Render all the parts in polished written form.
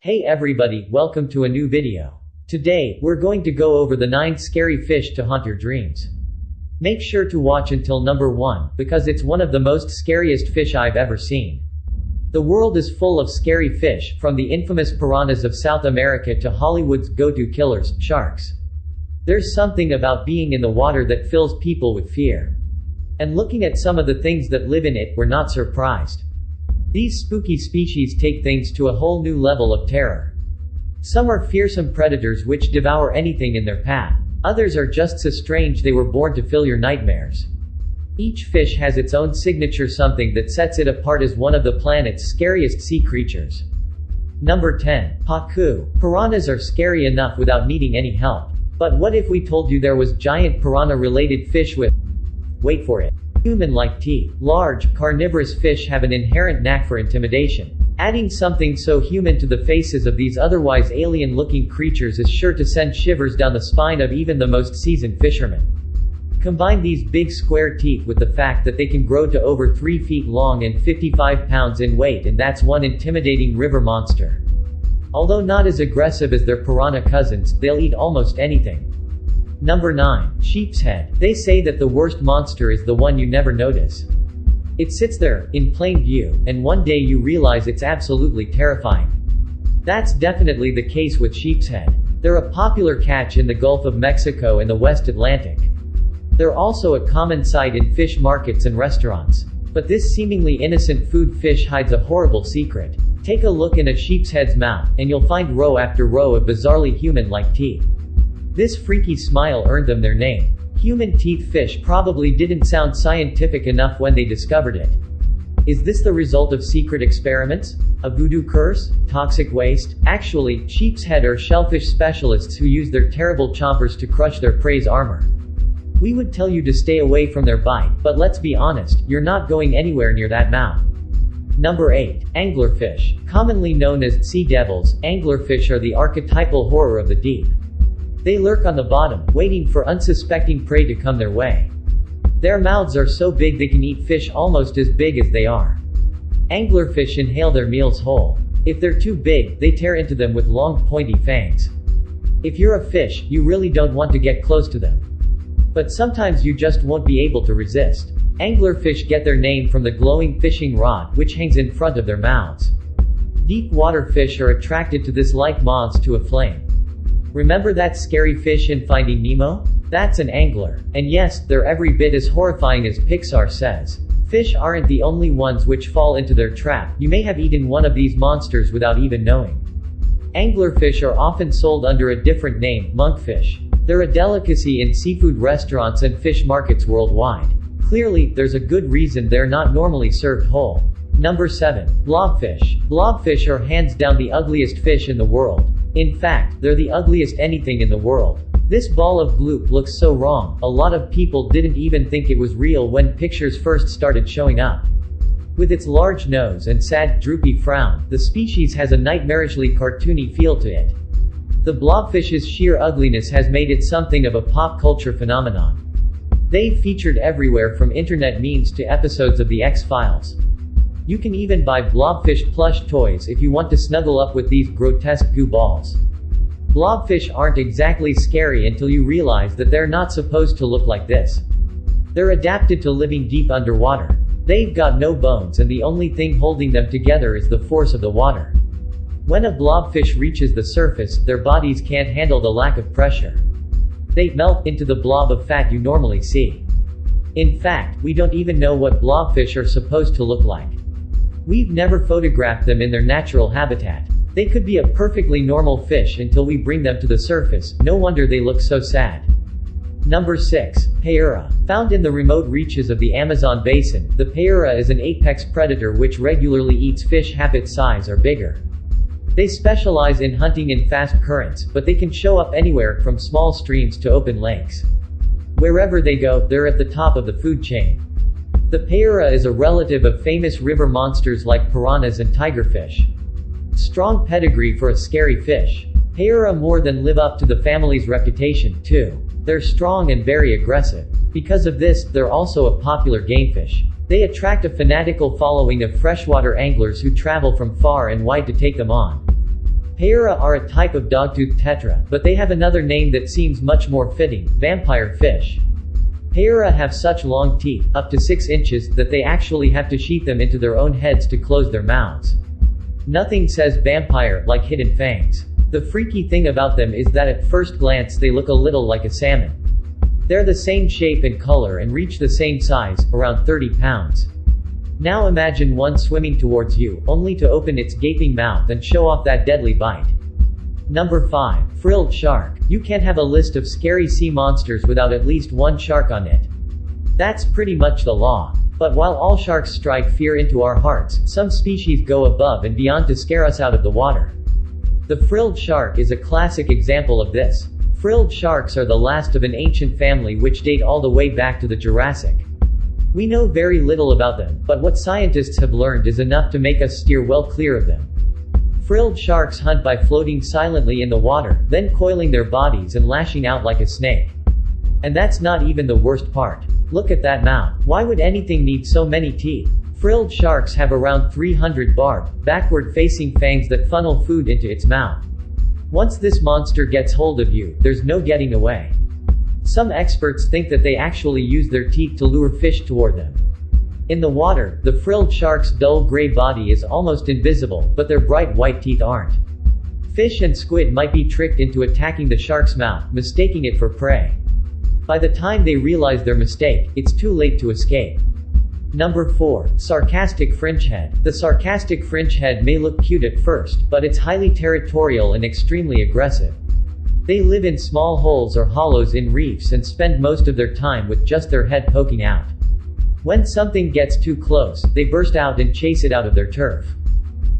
Hey everybody, welcome to a new video. Today, we're going to go over the 9 scary fish to haunt your dreams. Make sure to watch until number 1, because it's one of the most scariest fish I've ever seen. The world is full of scary fish, from the infamous piranhas of South America to Hollywood's go-to killers, sharks. There's something about being in the water that fills people with fear. And looking at some of the things that live in it, we're not surprised. These spooky species take things to a whole new level of terror. Some are fearsome predators which devour anything in their path. Others are just so strange they were born to fill your nightmares. Each fish has its own signature, something that sets it apart as one of the planet's scariest sea creatures. Number 10. Pacu. Piranhas are scary enough without needing any help. But what if we told you there was giant piranha-related fish with, wait for it, human-like teeth? Large, carnivorous fish have an inherent knack for intimidation. Adding something so human to the faces of these otherwise alien-looking creatures is sure to send shivers down the spine of even the most seasoned fishermen. Combine these big square teeth with the fact that they can grow to over 3 feet long and 55 pounds in weight, and that's one intimidating river monster. Although not as aggressive as their piranha cousins, they'll eat almost anything. Number 9. Sheepshead. They say that the worst monster is the one you never notice. It sits there, in plain view, and one day you realize it's absolutely terrifying. That's definitely the case with sheepshead. They're a popular catch in the Gulf of Mexico and the West Atlantic. They're also a common sight in fish markets and restaurants. But this seemingly innocent food fish hides a horrible secret. Take a look in a sheepshead's mouth, and you'll find row after row of bizarrely human-like teeth. This freaky smile earned them their name. Human teeth fish probably didn't sound scientific enough when they discovered it. Is this the result of secret experiments? A voodoo curse? Toxic waste? Actually, sheepshead are shellfish specialists who use their terrible chompers to crush their prey's armor. We would tell you to stay away from their bite, but let's be honest, you're not going anywhere near that mouth. Number 8. Anglerfish. Commonly known as sea devils, anglerfish are the archetypal horror of the deep. They lurk on the bottom, waiting for unsuspecting prey to come their way. Their mouths are so big they can eat fish almost as big as they are. Anglerfish inhale their meals whole. If they're too big, they tear into them with long, pointy fangs. If you're a fish, you really don't want to get close to them. But sometimes you just won't be able to resist. Anglerfish get their name from the glowing fishing rod, which hangs in front of their mouths. Deep water fish are attracted to this like moths to a flame. Remember that scary fish in Finding Nemo? That's an angler. And yes, they're every bit as horrifying as Pixar says. Fish aren't the only ones which fall into their trap. You may have eaten one of these monsters without even knowing. Anglerfish are often sold under a different name, monkfish. They're a delicacy in seafood restaurants and fish markets worldwide. Clearly, there's a good reason they're not normally served whole. Number 7. Blobfish. Blobfish are hands down the ugliest fish in the world. In fact, they're the ugliest anything in the world. This ball of gloop looks so wrong, a lot of people didn't even think it was real when pictures first started showing up. With its large nose and sad, droopy frown, the species has a nightmarishly cartoony feel to it. The blobfish's sheer ugliness has made it something of a pop culture phenomenon. They've featured everywhere from internet memes to episodes of The X-Files. You can even buy blobfish plush toys if you want to snuggle up with these grotesque goo balls. Blobfish aren't exactly scary until you realize that they're not supposed to look like this. They're adapted to living deep underwater. They've got no bones, and the only thing holding them together is the force of the water. When a blobfish reaches the surface, their bodies can't handle the lack of pressure. They melt into the blob of fat you normally see. In fact, we don't even know what blobfish are supposed to look like. We've never photographed them in their natural habitat. They could be a perfectly normal fish until we bring them to the surface. No wonder they look so sad. Number 6. Payara. Found in the remote reaches of the Amazon basin, the payara is an apex predator which regularly eats fish half its size or bigger. They specialize in hunting in fast currents, but they can show up anywhere from small streams to open lakes. Wherever they go, they're at the top of the food chain. The payara is a relative of famous river monsters like piranhas and tigerfish. Strong pedigree for a scary fish. Payara more than live up to the family's reputation, too. They're strong and very aggressive. Because of this, they're also a popular gamefish. They attract a fanatical following of freshwater anglers who travel from far and wide to take them on. Payara are a type of dogtooth tetra, but they have another name that seems much more fitting: vampire fish. Payara have such long teeth, up to 6 inches, that they actually have to sheath them into their own heads to close their mouths. Nothing says vampire like hidden fangs. The freaky thing about them is that at first glance they look a little like a salmon. They're the same shape and color and reach the same size, around 30 pounds. Now imagine one swimming towards you, only to open its gaping mouth and show off that deadly bite. Number 5. Frilled Shark. You can't have a list of scary sea monsters without at least one shark on it. That's pretty much the law. But while all sharks strike fear into our hearts, some species go above and beyond to scare us out of the water. The frilled shark is a classic example of this. Frilled sharks are the last of an ancient family which date all the way back to the Jurassic. We know very little about them, but what scientists have learned is enough to make us steer well clear of them. Frilled sharks hunt by floating silently in the water, then coiling their bodies and lashing out like a snake. And that's not even the worst part. Look at that mouth. Why would anything need so many teeth? Frilled sharks have around 300 barbed, backward-facing fangs that funnel food into its mouth. Once this monster gets hold of you, there's no getting away. Some experts think that they actually use their teeth to lure fish toward them. In the water, the frilled shark's dull gray body is almost invisible, but their bright white teeth aren't. Fish and squid might be tricked into attacking the shark's mouth, mistaking it for prey. By the time they realize their mistake, it's too late to escape. Number 4. Sarcastic Fringehead. The sarcastic fringehead may look cute at first, but it's highly territorial and extremely aggressive. They live in small holes or hollows in reefs and spend most of their time with just their head poking out. When something gets too close, they burst out and chase it out of their turf.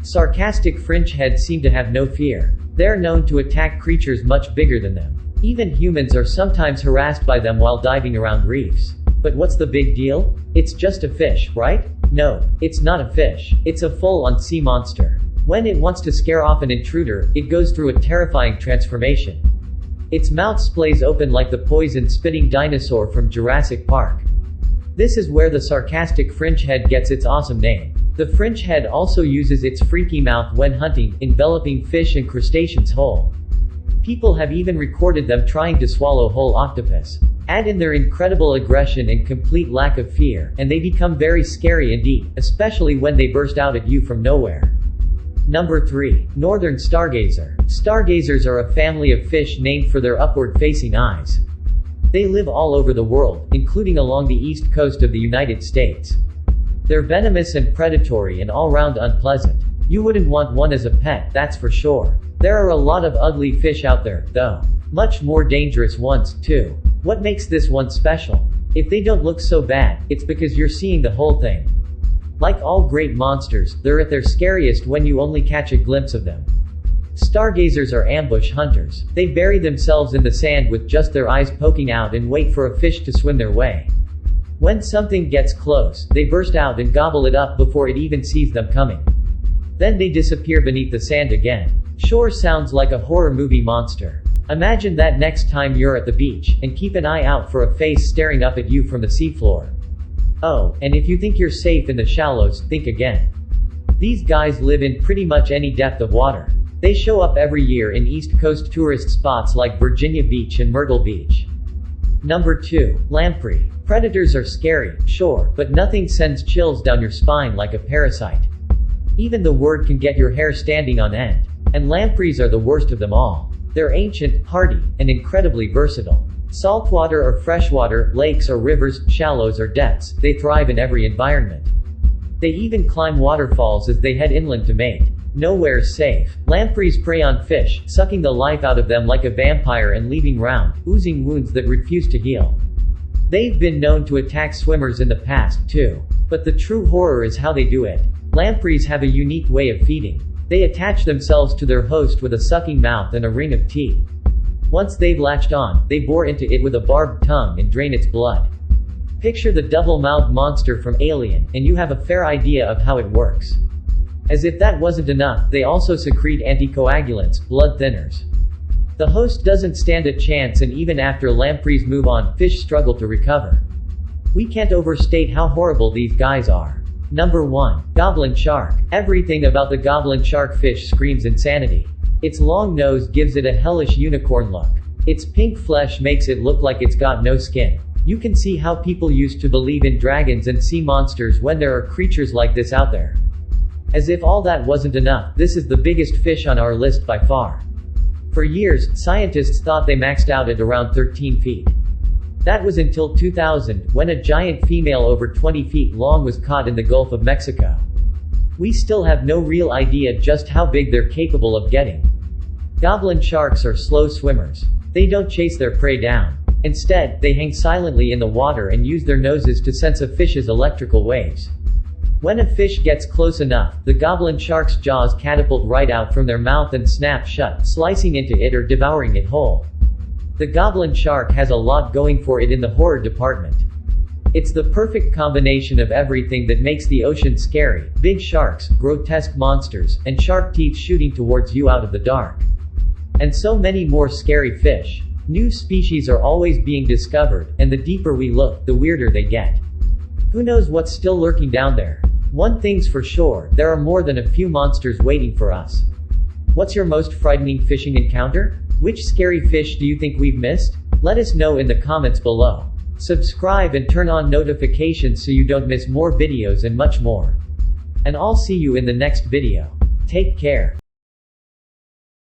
Sarcastic fringeheads seem to have no fear. They're known to attack creatures much bigger than them. Even humans are sometimes harassed by them while diving around reefs. But what's the big deal? It's just a fish, right? No, it's not a fish. It's a full-on sea monster. When it wants to scare off an intruder, it goes through a terrifying transformation. Its mouth splays open like the poison-spitting dinosaur from Jurassic Park. This is where the sarcastic fringehead gets its awesome name. The fringehead also uses its freaky mouth when hunting, enveloping fish and crustaceans whole. People have even recorded them trying to swallow whole octopus. Add in their incredible aggression and complete lack of fear, and they become very scary indeed, especially when they burst out at you from nowhere. Number 3. Northern Stargazer. Stargazers are a family of fish named for their upward-facing eyes. They live all over the world, including along the east coast of the United States. They're venomous and predatory and all-round unpleasant. You wouldn't want one as a pet, that's for sure. There are a lot of ugly fish out there, though. Much more dangerous ones, too. What makes this one special? If they don't look so bad, it's because you're seeing the whole thing. Like all great monsters, they're at their scariest when you only catch a glimpse of them. Stargazers are ambush hunters. They bury themselves in the sand with just their eyes poking out and wait for a fish to swim their way. When something gets close, they burst out and gobble it up before it even sees them coming. Then they disappear beneath the sand again. Sure sounds like a horror movie monster. Imagine that next time you're at the beach, and keep an eye out for a face staring up at you from the seafloor. Oh, and if you think you're safe in the shallows, think again. These guys live in pretty much any depth of water. They show up every year in East Coast tourist spots like Virginia Beach and Myrtle Beach. Number 2. Lamprey. Predators are scary, sure, but nothing sends chills down your spine like a parasite. Even the word can get your hair standing on end. And lampreys are the worst of them all. They're ancient, hardy, and incredibly versatile. Saltwater or freshwater, lakes or rivers, shallows or depths, they thrive in every environment. They even climb waterfalls as they head inland to mate. Nowhere's safe. Lampreys prey on fish, sucking the life out of them like a vampire and leaving round, oozing wounds that refuse to heal. They've been known to attack swimmers in the past, too. But the true horror is how they do it. Lampreys have a unique way of feeding. They attach themselves to their host with a sucking mouth and a ring of teeth. Once they've latched on, they bore into it with a barbed tongue and drain its blood. Picture the double-mouthed monster from Alien, and you have a fair idea of how it works. As if that wasn't enough, they also secrete anticoagulants, blood thinners. The host doesn't stand a chance, and even after lampreys move on, fish struggle to recover. We can't overstate how horrible these guys are. Number 1. Goblin Shark. Everything about the goblin shark fish screams insanity. Its long nose gives it a hellish unicorn look. Its pink flesh makes it look like it's got no skin. You can see how people used to believe in dragons and sea monsters when there are creatures like this out there. As if all that wasn't enough, this is the biggest fish on our list by far. For years, scientists thought they maxed out at around 13 feet. That was until 2000, when a giant female over 20 feet long was caught in the Gulf of Mexico. We still have no real idea just how big they're capable of getting. Goblin sharks are slow swimmers. They don't chase their prey down. Instead, they hang silently in the water and use their noses to sense a fish's electrical waves. When a fish gets close enough, the goblin shark's jaws catapult right out from their mouth and snap shut, slicing into it or devouring it whole. The goblin shark has a lot going for it in the horror department. It's the perfect combination of everything that makes the ocean scary: big sharks, grotesque monsters, and shark teeth shooting towards you out of the dark. And so many more scary fish. New species are always being discovered, and the deeper we look, the weirder they get. Who knows what's still lurking down there? One thing's for sure, there are more than a few monsters waiting for us. What's your most frightening fishing encounter? Which scary fish do you think we've missed? Let us know in the comments below. Subscribe and turn on notifications so you don't miss more videos and much more. And I'll see you in the next video. Take care.